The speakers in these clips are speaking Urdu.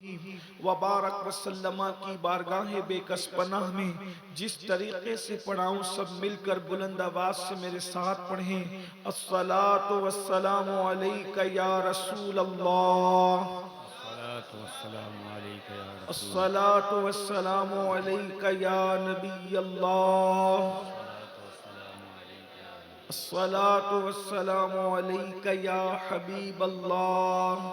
وبارک وسلم کی بارگاہ بے کس پناہ میں جس طریقے سے پڑھاؤں سب مل کر بلند آواز سے میرے ساتھ پڑھیں۔ الصلاۃ والسلام علیک یا رسول اللہ، الصلاة والسلام عليك يا رسول الصلاۃ والسلام علیک یا نبی اللہ، الصلاة والسلام عليك يا نبي الصلاۃ والسلام علیک یا حبیب اللہ،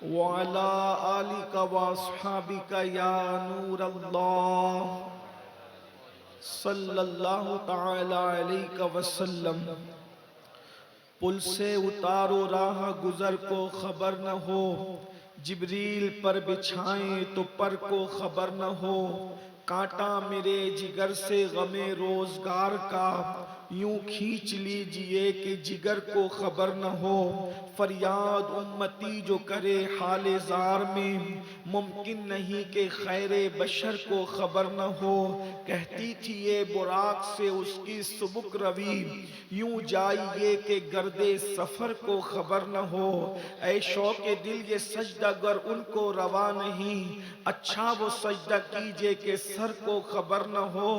وعلى آلك واصحابك يا نور اللہ صلی اللہ تعالی علیہ وسلم۔ پل سے اتارو راہ گزر کو خبر نہ ہو، جبریل پر بچھائیں تو پر کو خبر نہ ہو، کانٹا میرے جگر سے غم روزگار کا، یوں کھینچ لیجئے کہ جگر کو خبر نہ ہو، فریاد امتی جو کرے حال زار میں، ممکن نہیں کہ خیر بشر کو خبر نہ ہو، کہتی تھی یہ براق سے اس کی سبک روی، یوں جائیے کہ گرد سفر کو خبر نہ ہو، اے شوق دل یہ سجدہ گر ان کو روا نہیں، اچھا وہ سجدہ کیجئے کہ سر کو خبر نہ ہو،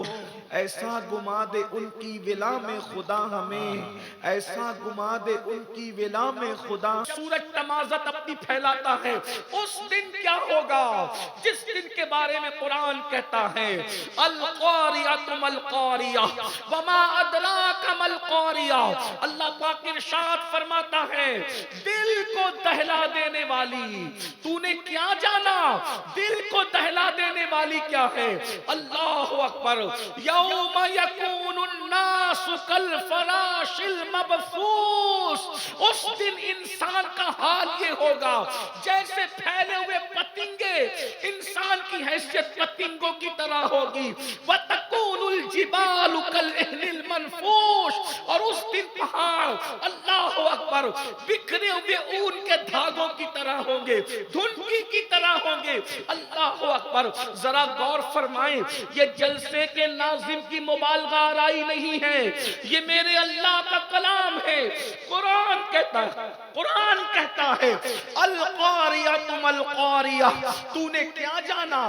ایسا گما دے ان کی ولا میں خدا ہمیں، ایسا گما دے ان کی ولا میں خدا۔ سورج تمازت اپنی پھیلاتا ہے، اس دن کیا ہوگا جس دن کے بارے میں قرآن کہتا ہے القاریہ ما القاریہ وما ادراک ما القاریہ، اللہ پاک ارشاد فرماتا ہے دل کو دہلا دینے والی، تو نے کیا جانا دل کو دہلا دینے والی کیا ہے؟ اللہ اکبر، یوم یکون الناس کالفراش المبثوث، اس دن انسان کا حال یہ ہوگا جیسے پھیلے ہوئے پتنگے، انسان کی حیثیت پتنگوں کی طرح ہوگی، وَتَكُونُ الْجِبَالُ كَالْعِهْنِ الْمَنْفُوشِ، اور اس دن پہاڑ اللہ اکبر بکھرے ہوئے اون کے دھاگوں کی طرح ہوں گے، دھنکی کی طرح ہوں گے۔ اللہ اکبر، ذرا غور فرمائیں، یہ جلسے کے ناظم کی مبالغہ آرائی نہیں ہے، یہ میرے اللہ کا کلام ہے۔ قرآن کہتا ہے، قرآن کہتا ہے القاریہ ما القاریہ، تو نے کیا جانا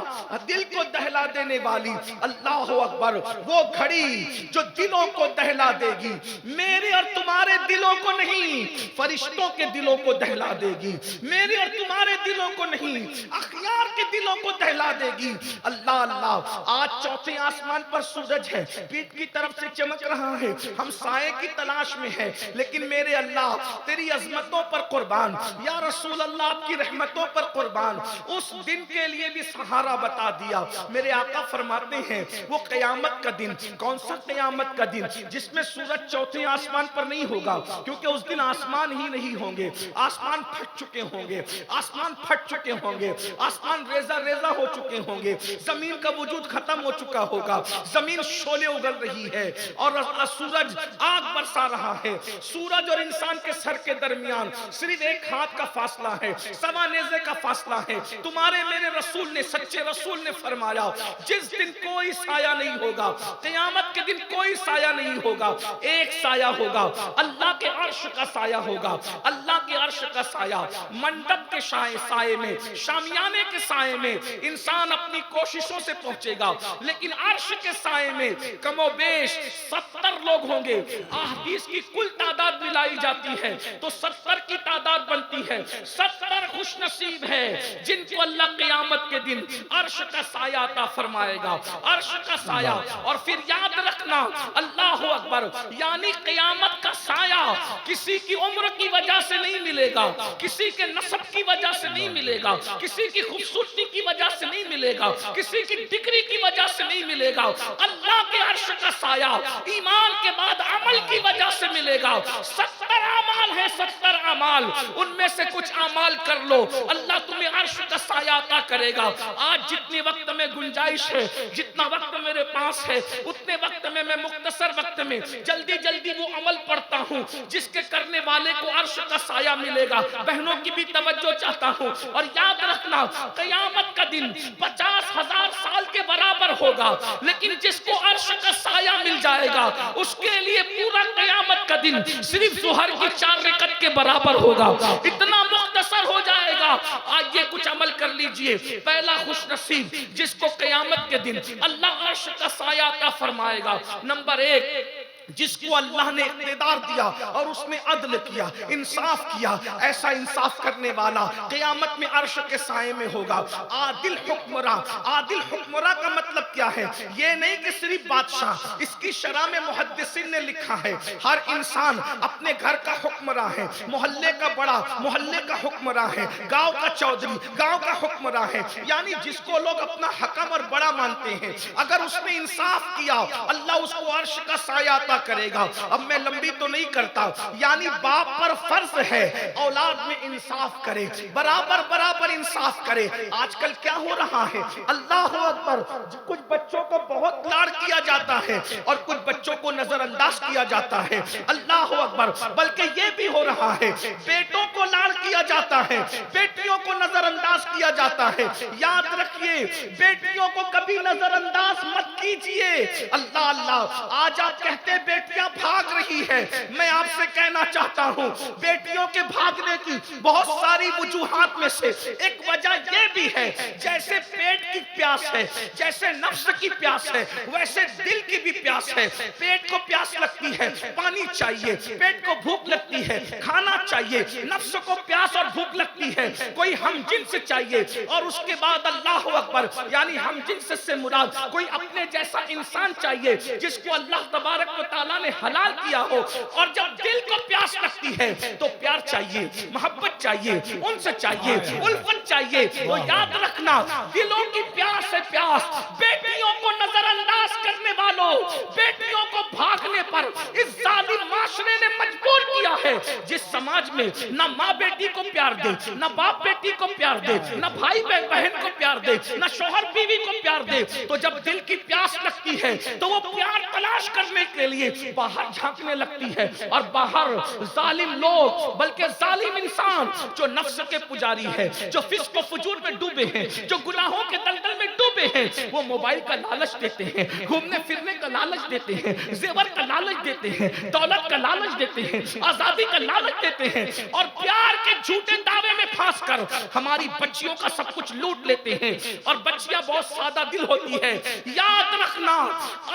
دل کو دہلا دینے والی، اللہ اکبر، وہ گھڑی جو دلوں کو دہلا دے گی، میرے اور تمہارے دلوں کو نہیں، فرشتوں کے دلوں کو دہلا دے گی، میرے اور تمہارے دلوں کو نہیں، اخیار کے دلوں کو دہلا دے گی۔ اللہ اللہ، آج چوتھے آسمان پر سورج ہے، پیٹ کی طرف سے چمک رہا ہے، ہم سائے کی تلاش میں ہیں، لیکن میرے اللہ تیری عظمتوں پر قربان، یا رسول اللہ آپ کی رحمتوں پر قربان، اس دن کے لیے بھی سہارا بتا دیا۔ میرے آقا فرماتے ہیں وہ قیامت کا دن، کون سا قیامت کا دن؟ جس میں سورج چوتھے آسمان پر نہیں ہوگا، کیونکہ اس دن آسمان ہی نہیں ہوں گے، آسمان پھٹ چکے ہوں گے، آسمان پھٹ چکے ہوں گے، آسمان ریزہ ریزہ ہو چکے ہوں گے، زمین کا وجود ختم ہو چکا ہوگا، زمین شعلے اگل رہی ہے اور سورج آگ برسا رہا ہے، سورج اور انسان کے سر کے درمیان صرف ایک ہاتھ کا فاصلہ ہے، سوا نیزے کا فاصلہ ہے۔ تمہارے میرے رسول نے، سچے رسول نے فرمایا جس دن کوئی سایہ نہیں ہوگا، قیامت کے دن کوئی سایہ نہیں ہوگا، ایک سایہ ہوگا، اللہ کے عرش کا سایہ ہوگا، اللہ کے عرش کا سایہ، منڈپ کے سائے میں، شامیانے کے سائے میں انسان اپنی کوششوں سے پہنچے گا، لیکن عرش کے سائے میں کم و بیش 70 لوگ ہوں گے۔ احادیث کی کل تعداد ملائی جاتی ہے تو 70 کی تعداد بنتی ہے، 70 خوش نصیب ہے جن کو اللہ قیامت کے دن عرش کا سایہ عطا فرمائے گا، عرش کا سایہ۔ اور پھر یاد رکھنا، اللہ اکبر، یعنی قیامت کا سایہ کسی کی عمر کی وجہ سے نہیں ملے گا، کسی کے نسب کی وجہ سے نہیں ملے گا، کسی کی خوبصورتی کی وجہ سے نہیں ملے گا، کسی کی ڈگری کی وجہ سے نہیں ملے گا، اللہ کے عرش کا سایہ ایمان کے بعد عمل کی وجہ سے ملے گا۔ 70 اعمال ہیں، 70 اعمال، ان میں سے کچھ اعمال کر لو، اللہ تمہیں عرش کا سایہ عطا کرے گا۔ آج جتنی وقت میں گنجائش ہے، جتنا وقت میرے پاس ہے، اتنے وقت میں مختصر وقت میں جلدی جلدی وہ عمل پڑھتا ہوں جس کے کرنے والے کو عرش کا سایہ ملے گا۔ بہنوں کی بھی توجہ چاہتا ہوں، اور یاد رکھنا قیامت کا دن 50,000 سال کے برابر ہوگا، لیکن جس کو عرش کا سایہ مل جائے گا اس کے لیے پورا قیامت کا دن صرف ظہر کی 4 4 رکعت کے برابر ہوگا، اتنا مختصر ہو جائے گا۔ آج یہ کچھ عمل کر لیجئے۔ پہلا خوش نصیب جس کو قیامت کے دن اللہ عرش کا سایہ عطا فرمائے گا۔ نمبر 1، جس کو اللہ نے اقتدار دیا اور اس نے عدل کیا، انصاف کیا، ایسا انصاف کرنے والا قیامت میں عرش کے سائے میں ہوگا۔ عادل حکمراں، عادل حکمراں کا مطلب کیا ہے؟ یہ نہیں کہ صرف بادشاہ، اس کی شرح میں محدثین نے لکھا ہے ہر انسان اپنے گھر کا حکمراں ہے، محلے کا بڑا محلے کا حکمراں ہے، گاؤں کا چودھری گاؤں کا حکمراں ہے، یعنی جس کو لوگ اپنا حکم اور بڑا مانتے ہیں، اگر اس نے انصاف کیا اللہ اس کو عرش کا سایہ عطا کرے گا۔ اب میں لمبی تو نہیں کرتا، یعنی باپ پر فرض ہے اولاد میں انصاف کرے، برابر برابر انصاف کرے۔ آج کل کیا ہو رہا ہے؟ اللہ اکبر، کچھ بچوں کو بہت لاڑ کیا جاتا ہے اور کچھ بچوں کو نظر انداز کیا جاتا ہے۔ اللہ اکبر، بلکہ یہ بھی ہو رہا ہے بیٹوں کو لاڑ کیا جاتا ہے، بیٹیوں کو نظر انداز کیا جاتا ہے۔ یاد رکھیے بیٹیوں کو کبھی نظر انداز مت کیجئے۔ اللہ اللہ، آج آپ کہتے بیٹیاں بھاگ رہی ہے، میں آپ سے کہنا چاہتا ہوں بیٹیوں کے بھاگنے کی بہت ساری وجوہات میں سے ایک وجہ یہ بھی ہے، جیسے پیٹ کی پیاس ہے، جیسے نفس کی پیاس ہے، ویسے دل کی بھی پیاس ہے۔ پیٹ کو پیاس لگتی ہے، پانی چاہیے، پیٹ کو بھوک لگتی ہے، کھانا چاہیے، نفس کو پیاس اور بھوک لگتی ہے، کوئی ہم جنس چاہیے، اور اس کے بعد اللہ اکبر، یعنی ہم جنس سے مراد کوئی اپنے جیسا انسان چاہیے جس کو اللہ تبارک و تعالیٰ نے حلال کیا ہو۔ اور جب دل کو پیاس لگتی ہے تو پیار چاہیے، محبت چاہیے، انس چاہیے، الفت چاہیے۔ تو یاد رکھنا دلوں کی پیاس ہے پیاس۔ بیٹیوں کو نظر انداز کرنے والوں، بیٹیوں کو بھاگنے پر اس ظالم معاشرے نے مجبور کیا ہے، جس سماج میں نہ ماں بیٹی کو پیار دے، نہ باپ بیٹی کو پیار دے، نہ بھائی بہن کو پیار دے، نہ شوہر بیوی کو پیار دے، تو جب دل کی پیاس لگتی ہے تو وہ پیار تلاش کرنے کے لیے باہر جھانکنے لگتی ہے، اور باہر ظالم لوگ، بلکہ ظالم انسان جو نفس کے پجاری ہے، جو فسق و فجور میں ڈوبے ہیں، جو گناہوں کے دلدل میں ڈوبے ہیں، وہ موبائل کا لالچ دیتے ہیں، گھومنے پھرنے کا لالچ دیتے ہیں، زیور کا لالچ دیتے ہیں، دولت کا لالچ دیتے ہیں، آزادی کا لالچ دیتے ہیں، اور پیار کے جھوٹے دعوے میں پھانس کر ہماری بچیوں کا سب کچھ لوٹ لیتے ہیں۔ اور بچیاں بہت سادہ دل ہوتی ہے۔ یاد رکھنا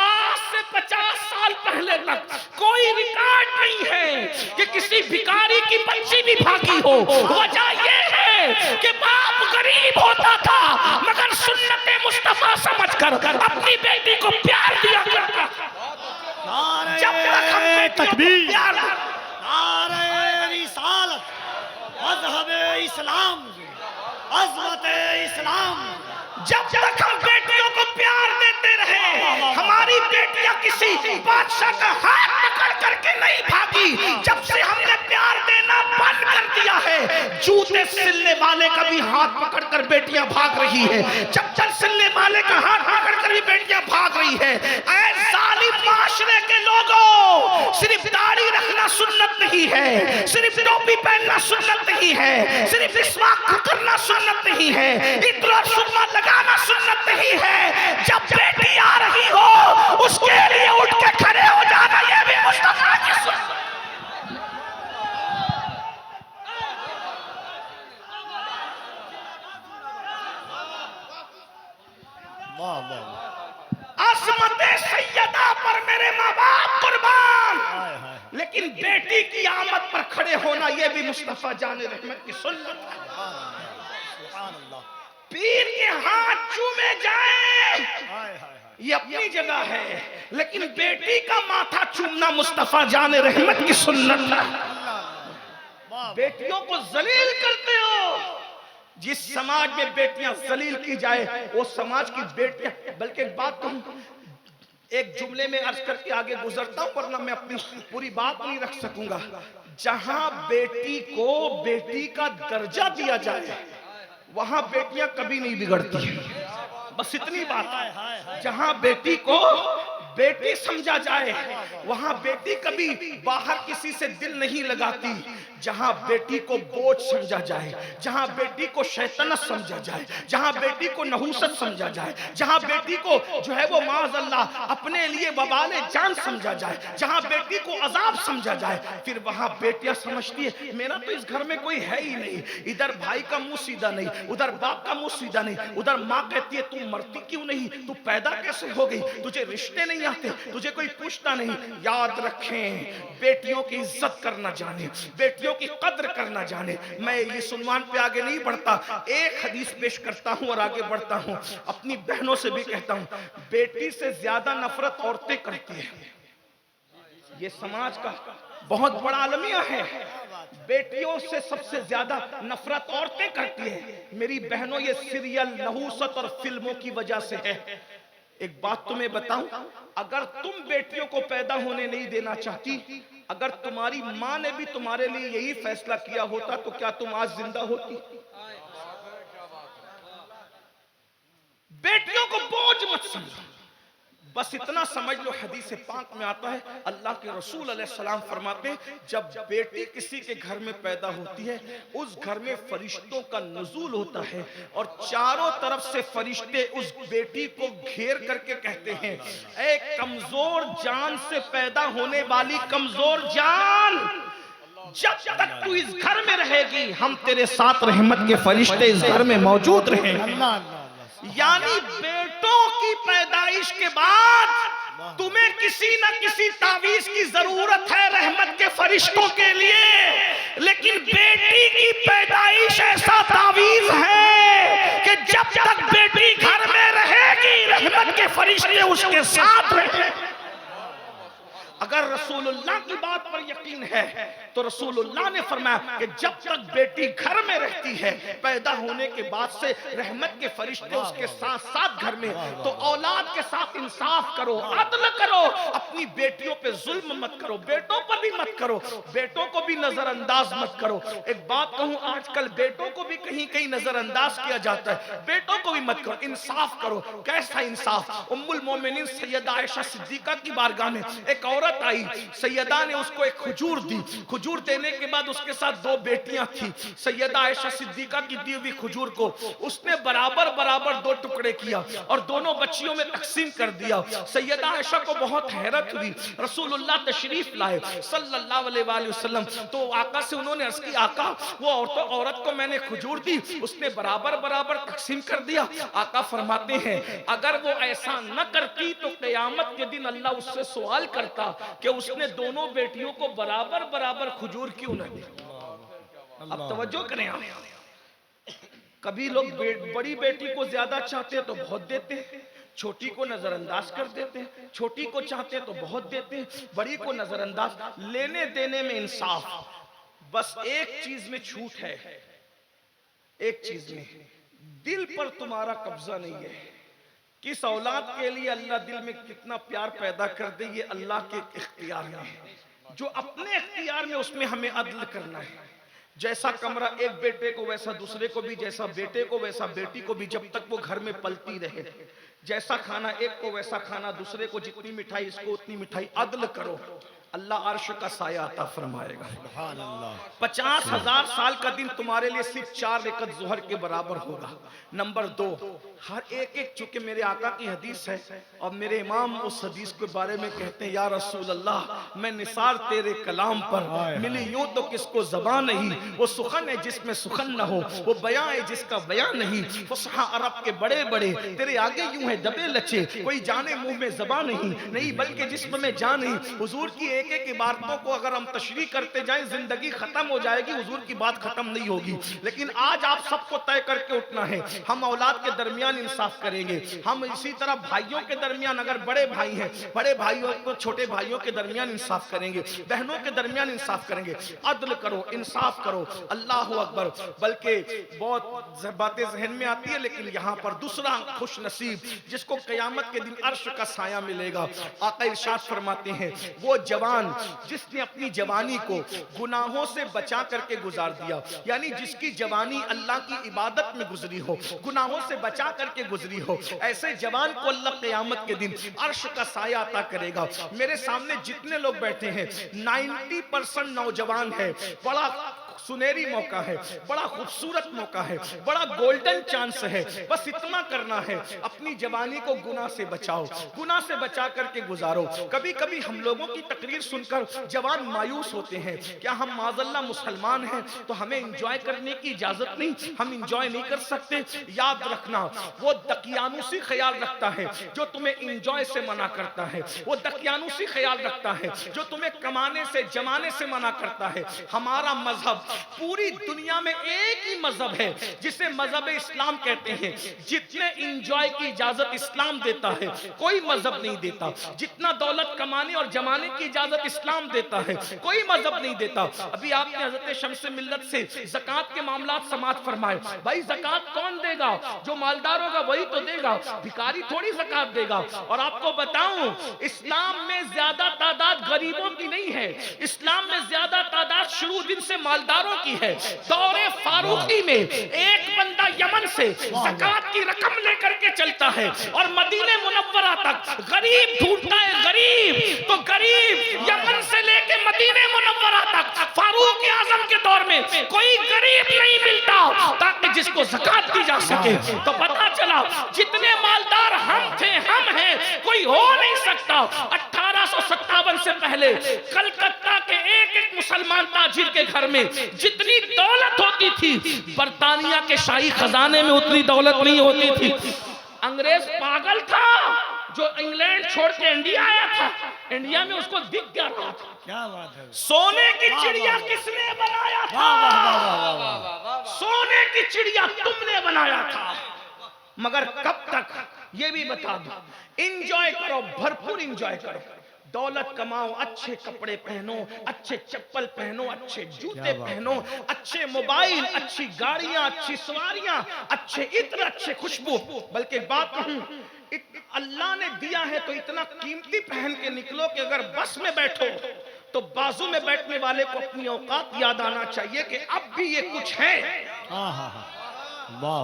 آج سے 50 سال پہلے تک کوئی ریکارڈ نہیں ہے کہ کسی بھکاری کی بچی بھی بھاگی ہو۔ وجہ یہ ہے کہ باپ غریب ہوتا تھا مگر سنت مصطفیٰ سمجھ کر اپنی بیٹی کو پیار دیا کرتا تھا۔ جب تک ہم بیٹیوں کو پیار، نعرہ رسالت، مذہب اسلام، عظمت اسلام، جب تک ہم بیٹیوں کو پیار دیتے رہے، ہماری بیٹیاں کسی بادشاہ کا ہاتھ پکڑ کر کے نہیں بھاگی۔ جب سے ہم نے پیار دینا بند کر دیا ہے، جوتے سلنے والے کا بھی ہاتھ پکڑ کر بیٹیاں بھاگ رہی ہیں، چپل سلنے والے کا ہاتھ پکڑ کر بھی بیٹیاں بھاگ رہی ہیں۔ اے ظالم معاشرے کے لوگوں، صرف داڑھی رکھنا سنت نہیں ہے، صرف ٹوپی پہننا سنت نہیں ہے، صرف مسواک کرنا سنت نہیں ہے، عطر اور سرما لگانا سنت نہیں ہے۔ جب بیٹی آ رہی ہو اس کے لیے اٹھ کے کھڑے ہو جانا، یہ بھی مصطفیٰ کی سنت۔ عظمت سیدہ پر میرے ماں باپ قربان، لیکن بیٹی کی آمد پر کھڑے ہونا یہ بھی مصطفیٰ جان رحمت کی سنت ہے۔ پیر کے ہاتھ چومے جائیں یہ اپنی جگہ ہے، لیکن بیٹی کا ماتھا چومنا مصطفیٰ جان رحمت کی سنت ہے۔ بیٹیوں کو ذلیل کرتے ہو۔ جس سماج میں بیٹیاں ذلیل کی جائے وہ سماج کی بیٹیاں، بلکہ ایک بات کہوں، ایک جملے میں عرض کر کے آگے گزرتا ہوں ورنہ میں اپنی پوری بات نہیں رکھ سکوں گا۔ جہاں بیٹی کو بیٹی کا درجہ دیا جائے وہاں بیٹیاں کبھی نہیں بگڑتی، بس اتنی بات ہے۔ جہاں بیٹی کو بیٹی سمجھا جائے وہاں بیٹی کبھی باہر کسی سے دل نہیں لگاتی. جہاں بیٹی کو بوجھ سمجھا جائے, جہاں بیٹی کو شیطنت سمجھا جائے, جہاں بیٹی کو نحوست سمجھا جائے, جہاں بیٹی کو جو ہے وہ معاذ اللہ اپنے لیے وبال جان سمجھا جائے, جہاں بیٹی کو عذاب سمجھا جائے, پھر وہاں بیٹیاں سمجھتی ہے میرا تو اس گھر میں کوئی ہے ہی نہیں. ادھر بھائی کا منہ سیدھا نہیں, ادھر باپ کا منہ سیدھا نہیں, ادھر ماں کہتی ہے تم مرتی کیوں نہیں, تو پیدا کیسے ہو گئی, تجھے رشتے نہیں آتے, تجھے کوئی پوچھتا نہیں. یاد رکھیں بیٹیوں کی عزت کرنا جانے, بیٹیوں کی قدر کرنا جانے. میں یہ عنوان پہ آگے نہیں بڑھتا, ایک حدیث پیش کرتا ہوں اور آگے بڑھتا ہوں. اپنی بہنوں سے بھی کہتا ہوں بیٹی سے زیادہ نفرت عورتیں کرتی ہیں. یہ سماج کا بہت بڑا المیہ ہے. بیٹیوں سے سب سے زیادہ نفرت عورتیں کرتی ہیں. میری بہنوں یہ سیریل, نحوست اور فلموں کی وجہ سے ہے. ایک بات تمہیں بتاؤں, اگر تم بیٹیوں کو پیدا ہونے نہیں دینا چاہتی, اگر تمہاری ماں نے بھی تمہارے لیے یہی فیصلہ کیا ہوتا تو کیا تم آج زندہ ہوتی؟ بیٹیوں کو بوجھ مت سمجھو. بس اتنا سمجھ لو, حدیث پاک میں آتا ہے اللہ کے رسول علیہ السلام فرماتے ہیں جب بیٹی کسی کے گھر میں پیدا ہوتی ہے اس گھر میں فرشتوں کا نزول ہوتا ہے اور چاروں طرف سے فرشتے اس بیٹی کو گھیر کر کے کہتے ہیں اے کمزور جان سے پیدا ہونے والی کمزور جان, جب تک تو اس گھر میں رہے گی ہم تیرے ساتھ رحمت کے فرشتے اس گھر میں موجود رہیں گے. یعنی بیٹوں کی پیدائش کے بعد تمہیں کسی نہ کسی تعویذ کی ضرورت ہے رحمت کے فرشتوں کے لیے, لیکن بیٹی کی پیدائش ایسا تعویذ ہے کہ جب تک بیٹی گھر میں رہے گی رحمت کے فرشتے اس کے ساتھ رہیں گے. اگر رسول اللہ کی بات پر یقین ہے تو رسول اللہ نے فرمایا کہ جب تک بیٹی گھر میں رہتی ہے پیدا ہونے کے بعد سے رحمت کے فرشتے اس کے ساتھ ساتھ گھر میں, تو اولاد کے ساتھ انصاف کرو, عدل کرو, اپنی بیٹیوں پہ ظلم مت کرو, بیٹوں پر بھی مت کرو, بیٹوں کو بھی نظر انداز مت کرو. ایک بات کہوں, آج کل بیٹوں کو بھی کہیں کہیں نظر انداز کیا جاتا ہے, بیٹوں کو بھی مت کرو, انصاف کرو. کیسا انصاف؟ ام المومنین سیدہ عائشہ صدیقہ کی بارگاہ میں ایک عورت آئی, سیدہ نے اس کو ایک کھجور دی, کھجور دینے کے بعد اس کے ساتھ دو بیٹیاں تھیں. سیدہ عائشہ صدیقہ کی دی ہوئی کھجور کو اس نے برابر برابر دو ٹکڑے کیا اور دونوں بچیوں میں تقسیم کر دیا. سیدہ عائشہ کو بہت حیرت ہوئی, رسول اللہ تشریف لائے صلی اللہ علیہ وآلہ وسلم, تو آقا سے انہوں نے عرض کی آقا وہ عورت کو میں نے کھجور دی, اس نے برابر برابر تقسیم کر دیا. آقا فرماتے ہیں اگر وہ ایسا نہ کرتی تو قیامت کے دن اللہ اس سے سوال کرتا کہ اس نے دونوں بیٹیوں کو برابر برابر کھجور کیوں نہ دی. اب توجہ کریں آپ, کبھی لوگ بڑی بیٹی کو زیادہ چاہتے ہیں تو بہت دیتے ہیں, چھوٹی کو نظر انداز کر دیتے ہیں, چھوٹی کو چاہتے ہیں تو بہت دیتے ہیں, بڑی کو نظر انداز. لینے دینے میں انصاف, بس ایک چیز میں چھوٹ ہے, ایک چیز میں دل پر تمہارا قبضہ نہیں ہے. کس اولاد کے لیے اللہ دل میں کتنا پیار پیدا کر دے یہ اللہ کے اختیار میں ہے, جو اپنے اختیار میں اس میں ہمیں عدل کرنا ہے. جیسا کمرہ ایک بیٹے کو ویسا دوسرے کو بھی, جیسا بیٹے کو ویسا بیٹی کو بھی, جب تک وہ گھر میں پلتی رہے. جیسا کھانا ایک کو ویسا کھانا دوسرے کو, جتنی مٹھائی اس کو اتنی مٹھائی. عدل کرو, اللہ عرش کا سایہ عطا فرمائے گا. سبحان اللہ. 50,000 سال کا دن تمہارے لیے صرف 4 رکعت ظہر کے برابر ہوگا. نمبر 2, ہر ایک چونکہ میرے آقا کی حدیث ہے اور میرے امام اس حدیث کے بارے میں کہتے ہیں یا رسول اللہ میں نثار تیرے کلام پر ملی یوں تو کس کو زبان نہیں, وہ سخن ہے جس میں سخن نہ ہو, وہ بیان ہے جس کا بیان نہیں. فصحا عرب کے بڑے بڑے تیرے آگے یوں ہے دبے لچے, کوئی جانے منہ میں زبان نہیں بلکہ جسم میں جان نہیں. حضور کی ایک ایک عبارتوں کو اگر ہم تشریح کرتے جائیں زندگی ختم ہو جائے گی, حضور کی بات ختم نہیں ہوگی. لیکن آج آپ سب کو طے کر کے اٹھنا ہے. ہم اولاد کے درمیان انصاف کریں گے, ہم اسی طرح بھائیوں کے درمیان اگر بڑے بھائی ہیں بڑے بھائیوں کو چھوٹے بھائیوں کے درمیان انصاف کریں گے, بہنوں کے درمیان انصاف کریں گے. عدل کرو, انصاف کرو. اللہ اکبر. بلکہ بہت باتیں ذہن میں آتی ہے لیکن یہاں پر دوسرا خوش نصیب جس کو قیامت کے دن عرش کا سایہ ملے گا. آقا ارشاد فرماتے ہیں وہ جوان جوان جس نے اپنی جوانی کو گناہوں سے بچا کر کے گزار دیا، یعنی جس کی جوانی اللہ کی عبادت میں گزری ہو، گناہوں سے بچا کر کے گزری ہو، ایسے جوان کو اللہ قیامت کے دن عرش کا سایہ عطا کرے گا۔ میرے سامنے جتنے لوگ بیٹھے ہیں 90% نوجوان ہے، بڑا سنہری موقع ہے، بڑا خوبصورت موقع ہے، بڑا گولڈن چانس ہے، بس اتنا کرنا ہے اپنی جوانی کو گناہ سے بچاؤ، گناہ سے بچا کر کے گزارو۔ کبھی کبھی ہم لوگوں کی تقریر سن کر جوان مایوس ہوتے ہیں، کیا ہم معاذ اللہ مسلمان ہیں تو ہمیں انجوائے کرنے کی اجازت نہیں، ہم انجوائے نہیں کر سکتے؟ یاد رکھنا، وہ دقیانوسی خیال رکھتا ہے جو تمہیں انجوائے سے منع کرتا ہے، وہ دقیانوسی خیال رکھتا ہے جو تمہیں کمانے سے جمانے سے منع کرتا ہے۔ ہمارا مذہب، پوری دنیا میں ایک ہی مذہب ہے جسے مذہب اسلام کہتے ہیں۔ جتنے انجوائے کی اجازت اسلام دیتا ہے کوئی مذہب نہیں دیتا، جتنا دولت کمانے اور جمانے کی اجازت اسلام دیتا ہے کوئی مذہب نہیں دیتا۔ ابھی آپ نے حضرت شمس ملت سے زکوٰۃ کے معاملات سماعت فرمائے، بھائی زکوٰۃ کون دے گا؟ جو مالدار ہوگا وہی تو دے گا، بھکاری تھوڑی زکوٰۃ دے گا۔ اور آپ کو بتاؤں، اسلام میں زیادہ تعداد غریبوں کی نہیں ہے، اسلام میں زیادہ تعداد شروع دن سے مالداروں کی ہے۔ دور فاروقی میں ایک بندہ یمن سے زکوٰۃ کی رقم لے کر کے چلتا ہے اور مدینہ منورہ تک غریب ڈھونڈتا ہے، غریب تو غریب یمن سے لے کے مدینہ منورہ تک فاروق اعظم کے دور میں کوئی غریب نہیں ملتا تاکہ جس کو زکوٰۃ دی جا سکے۔ تو پتہ چلا جتنے مالدار ہم تھے، ہم ہیں، کوئی ہو نہیں سکتا۔ 1857 سے پہلے کلکتہ کے ایک ایک مسلمان تاجر کے گھر میں جتنی دولت ہوتی تھی برطانیہ کے شاہی خزانے میں اتنی دولت نہیں ہوتی تھی۔ انگریز پاگل تھا جو انگلینڈ چھوڑ کے انڈیا آیا تھا، انڈیا میں اس کو دکھ گیا رہا تھا۔ کیا بات ہے! سونے کی چڑیا کس نے بنایا تھا؟ سونے کی چڑیا تم نے بنایا تھا، مگر کب تک؟ یہ بھی بتا دو۔ انجوائے کرو، بھرپور انجوائے کرو، دولت کماؤ، اچھے کپڑے پہنو، اچھے چپل پہنو، اچھے جوتے پہنو، اچھے موبائل، اچھی گاڑیاں، اچھی سواریاں، اچھے عطر، اچھے خوشبو۔ بلکہ بات کہوں، اللہ نے دیا ہے تو اتنا قیمتی پہن کے نکلو کہ اگر بس میں بیٹھو تو بازو میں بیٹھنے والے کو اپنی اوقات یاد آنا چاہیے کہ اب بھی یہ کچھ ہے۔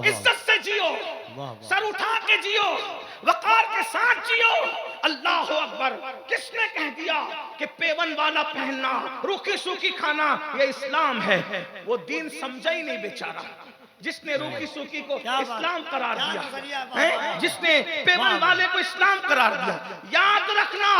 عزت سے جیو، سر اٹھا کے جیو، وقار کے ساتھ جیو۔ اللہ اکبر! کس نے کہہ دیا کہ پیون والا پہننا، روکھی سوکھی کھانا یہ اسلام ہے؟ وہ دین سمجھا ہی نہیں بیچارہ، جس نے روکھی سوکھی کو اسلام قرار دیا، جس نے پیون والے کو اسلام قرار دیا۔ یاد رکھنا،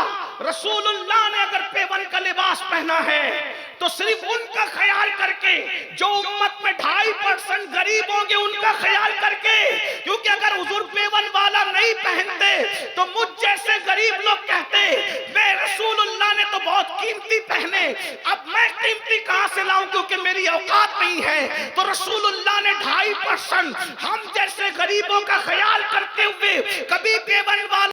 رسول اللہ نے اگر پیون کا لباس پہنا ہے تو صرف ان کا خیال کر کے جو امت میں 2.5% غریب ہوں گے، ان کا خیال کر کے، کیونکہ اگر حضور پیون والا نہیں پہنتے تو مجھ جیسے غریب لوگ کہتے میں رسول اللہ نے تو بہت قیمتی پہنے، اب میں قیمتی کہاں سے لاؤں کیونکہ میری اوقات نہیں ہے۔ تو رسول اللہ نے 2.5% ہم جیسے غریبوں کا خیال کرتے ہوئے کبھی پیون والا